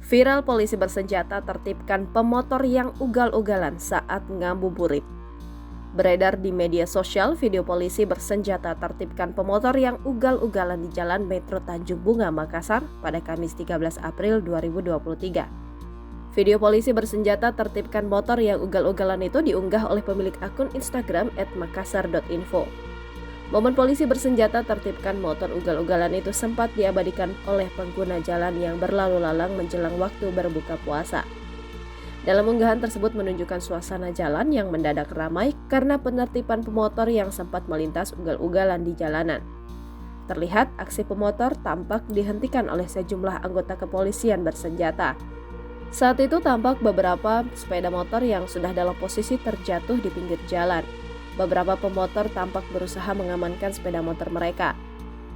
Viral polisi bersenjata tertibkan pemotor yang ugal-ugalan saat ngabuburit. Beredar di media sosial video polisi bersenjata tertibkan pemotor yang ugal-ugalan di Jalan Metro Tanjung Bunga, Makassar pada Kamis 13 April 2023. Video polisi bersenjata tertibkan motor yang ugal-ugalan itu diunggah oleh pemilik akun Instagram @makassar.info. Momen polisi bersenjata tertibkan motor ugal-ugalan itu sempat diabadikan oleh pengguna jalan yang berlalu lalang menjelang waktu berbuka puasa. Dalam unggahan tersebut menunjukkan suasana jalan yang mendadak ramai karena penertiban pemotor yang sempat melintas ugal-ugalan di jalanan. Terlihat aksi pemotor tampak dihentikan oleh sejumlah anggota kepolisian bersenjata. Saat itu tampak beberapa sepeda motor yang sudah dalam posisi terjatuh di pinggir jalan. Beberapa pemotor tampak berusaha mengamankan sepeda motor mereka.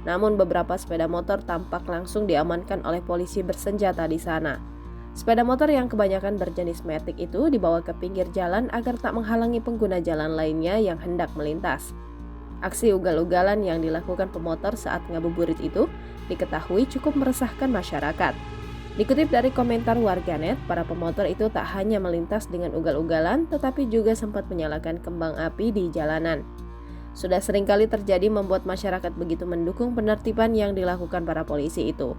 Namun beberapa sepeda motor tampak langsung diamankan oleh polisi bersenjata di sana. Sepeda motor yang kebanyakan berjenis Matic itu dibawa ke pinggir jalan agar tak menghalangi pengguna jalan lainnya yang hendak melintas. Aksi ugal-ugalan yang dilakukan pemotor saat ngabuburit itu diketahui cukup meresahkan masyarakat. Dikutip dari komentar warganet, para pemotor itu tak hanya melintas dengan ugal-ugalan, tetapi juga sempat menyalakan kembang api di jalanan. Sudah seringkali terjadi membuat masyarakat begitu mendukung penertiban yang dilakukan para polisi itu.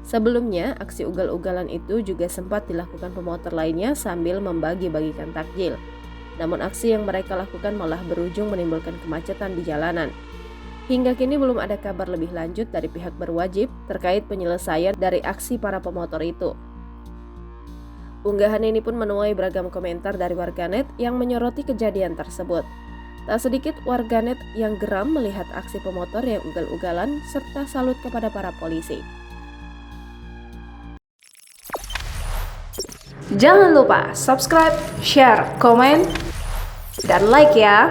Sebelumnya, aksi ugal-ugalan itu juga sempat dilakukan pemotor lainnya sambil membagi-bagikan takjil. Namun aksi yang mereka lakukan malah berujung menimbulkan kemacetan di jalanan. Hingga kini belum ada kabar lebih lanjut dari pihak berwajib terkait penyelesaian dari aksi para pemotor itu. Unggahan ini pun menuai beragam komentar dari warganet yang menyoroti kejadian tersebut. Tak sedikit warganet yang geram melihat aksi pemotor yang ugal-ugalan serta salut kepada para polisi. Jangan lupa subscribe, share, komen, dan like ya!